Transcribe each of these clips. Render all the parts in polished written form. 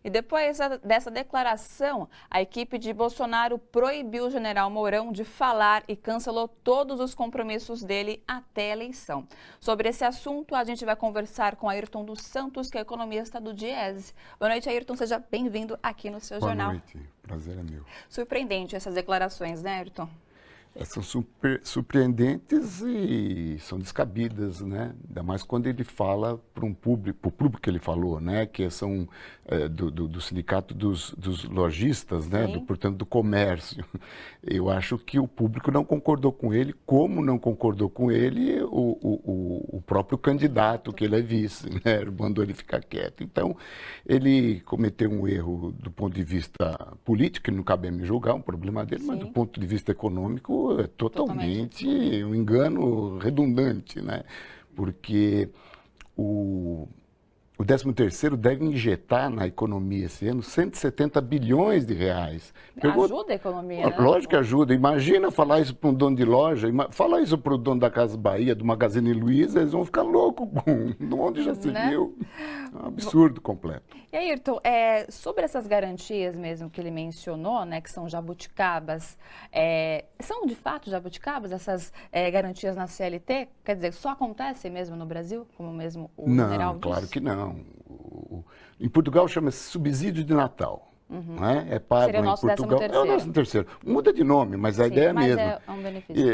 E depois dessa declaração, a equipe de Bolsonaro proibiu o general Mourão de falar e cancelou todos os compromissos dele até a eleição. Sobre esse assunto, a gente vai conversar com Ayrton dos Santos, que é economista do Diese. Boa noite, Ayrton. Seja bem-vindo aqui no seu jornal. Boa noite. Prazer é meu. Surpreendente essas declarações, né, Ayrton? São surpreendentes e são descabidas, né? Ainda mais quando ele fala para o público que ele falou, né? Que são do sindicato dos lojistas, né? Portanto, do comércio. Eu acho que o público não concordou com ele, como não concordou com ele o próprio candidato, que ele é vice, né? Mandou ele ficar quieto. Então, ele cometeu um erro do ponto de vista político, que não cabe a me julgar, um problema dele, mas do ponto de vista econômico, é totalmente um engano redundante, né? Porque o 13º deve injetar na economia esse ano 170 bilhões de reais. Ajuda a economia, né? Lógico que ajuda. Imagina falar isso para um dono de loja, fala isso para o dono da Casa Bahia, do Magazine Luiza, eles vão ficar loucos com onde já se viu. É um absurdo completo. E aí, Ayrton, sobre essas garantias mesmo que ele mencionou, né, que são jabuticabas, são de fato jabuticabas essas garantias na CLT? Quer dizer, só acontecem mesmo no Brasil, como mesmo o general disse? Claro que não. Em Portugal chama-se subsídio de Natal. Né? É pago Seria o nosso em Portugal. 13º. É o 13º. Muda de nome, mas a ideia é a mesma. É um benefício.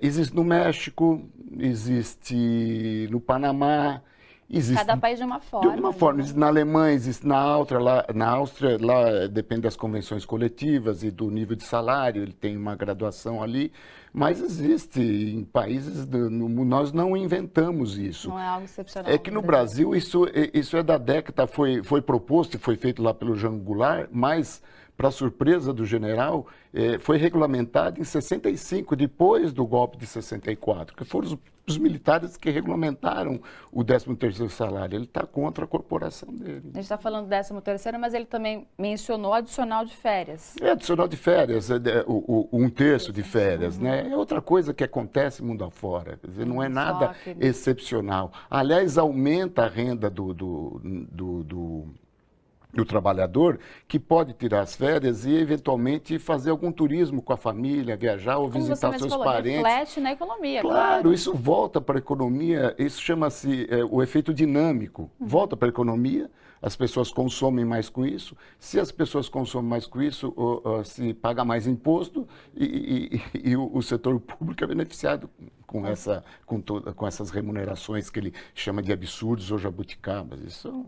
Existe no México, existe no Panamá. Existe cada país de uma forma. De uma forma. Existe na Alemanha, existe na Áustria, lá depende das convenções coletivas e do nível de salário, ele tem uma graduação ali, mas existe em países, nós não inventamos isso. Não é algo excepcional. É que no Brasil isso é da década, foi proposto e foi feito lá pelo Jean Goulart, mas, para surpresa do general, foi regulamentado em 65, depois do golpe de 64, que foram os militares que regulamentaram o 13º salário. Ele está contra a corporação dele. A gente está falando do 13º, mas ele também mencionou adicional de férias. Adicional de férias, um terço de férias, né? É outra coisa que acontece mundo afora, quer dizer, não é nada excepcional. Aliás, aumenta a renda do trabalhador, que pode tirar as férias e, eventualmente, fazer algum turismo com a família, viajar ou visitar seus parentes. Reflete na economia, claro. Isso volta para a economia, isso chama-se o efeito dinâmico. Volta para a economia, as pessoas consomem mais com isso. Se as pessoas consomem mais com isso, se paga mais imposto e o setor público é beneficiado com essas remunerações que ele chama de absurdos ou jabuticabas. Isso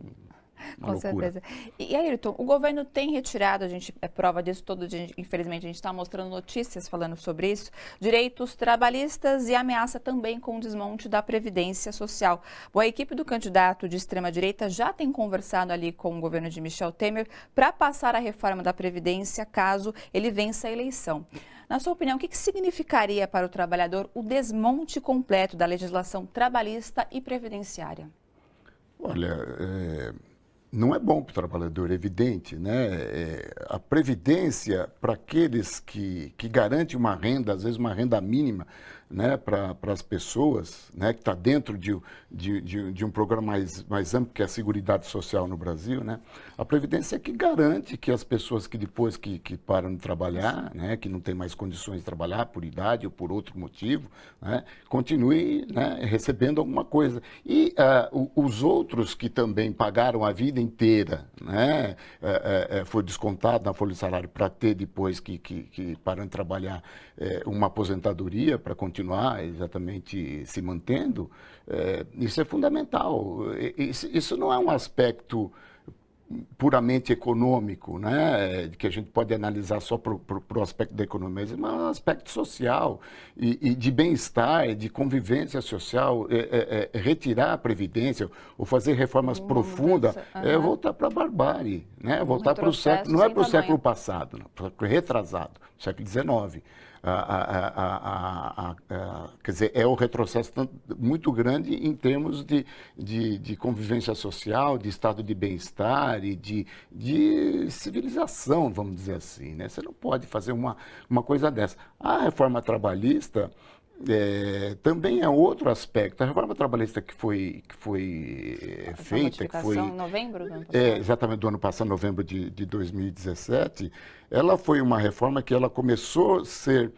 com loucura. Certeza. E Ayrton, o governo tem retirado, a gente é prova disso todo dia, infelizmente a gente está mostrando notícias falando sobre isso, direitos trabalhistas e ameaça também com o desmonte da Previdência Social. Bom, a equipe do candidato de extrema-direita já tem conversado ali com o governo de Michel Temer para passar a reforma da Previdência caso ele vença a eleição. Na sua opinião, o que significaria para o trabalhador o desmonte completo da legislação trabalhista e previdenciária? Olha, não é bom para o trabalhador, é evidente, né? A previdência, para aqueles que garantem uma renda, às vezes uma renda mínima, né, para as pessoas, né, que está dentro de um programa mais amplo, que é a Seguridade Social no Brasil, né? A previdência é que garante que as pessoas que depois que param de trabalhar, né, que não têm mais condições de trabalhar por idade ou por outro motivo, né, continuem, né, recebendo alguma coisa. E os outros que também pagaram a vida inteira, né, foi descontado na folha de salário para ter depois que param de trabalhar uma aposentadoria para continuar exatamente se mantendo, isso é fundamental. Isso não é um aspecto puramente econômico, né, que a gente pode analisar só para o aspecto da economia, mas é um aspecto social e de bem-estar, de convivência social, retirar a previdência ou fazer reformas profundas, voltar para a barbárie, né, voltar para o século, não é para o século passado, não, para o retrasado, século XIX. Quer dizer, é um retrocesso muito grande em termos de convivência social, de estado de bem-estar e de civilização, vamos dizer assim, né? Você não pode fazer uma coisa dessa. A reforma trabalhista, Também é outro aspecto. A reforma trabalhista que foi Essa feita, que foi modificação em novembro do ano passado. exatamente do ano passado, novembro de 2017, ela foi uma reforma que ela começou a ser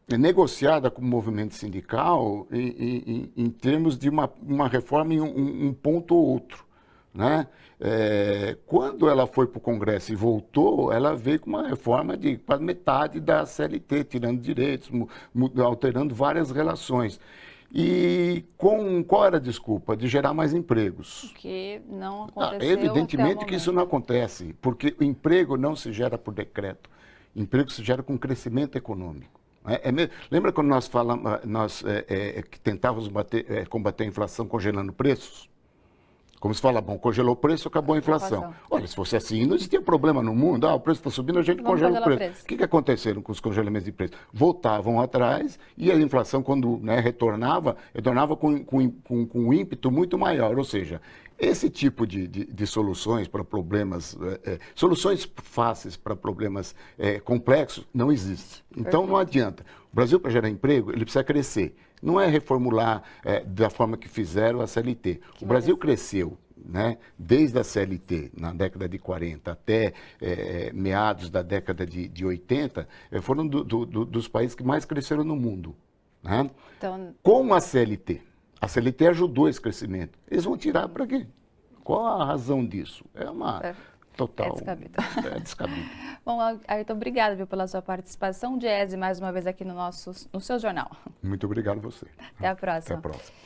negociada com o movimento sindical em termos de uma reforma em um ponto ou outro, né? Quando ela foi para o Congresso e voltou, ela veio com uma reforma de quase metade da CLT, tirando direitos, alterando várias relações. E qual era a desculpa? De gerar mais empregos. Que não aconteceu Evidentemente até o que isso momento. não acontece, porque o emprego não se gera por decreto. Emprego se gera com crescimento econômico. Lembra quando nós falamos, que tentávamos combater a inflação congelando preços? Como se fala, bom, congelou o preço, acabou a inflação. Olha, se fosse assim, não existia problema no mundo. O preço está subindo, a gente Vamos congela o congelar o preço. preço. O que aconteceram com os congelamentos de preço? Voltavam atrás e a inflação, quando retornava com um ímpeto muito maior. Ou seja, esse tipo de soluções para problemas, soluções fáceis para problemas complexos, não existe. Então, não adianta. O Brasil, para gerar emprego, ele precisa crescer. Não é reformular da forma que fizeram a CLT. O Brasil cresceu, né, desde a CLT, na década de 40 até meados da década de 80, foram dos países que mais cresceram no mundo. Né? Então, Com a CLT ajudou esse crescimento. Eles vão tirar para quê? Qual a razão disso? É uma total... descabido. É descabido. Bom, Ayrton, obrigada, viu, pela sua participação. Diese, mais uma vez aqui no seu jornal. Muito obrigado a você. Até a próxima. Até a próxima.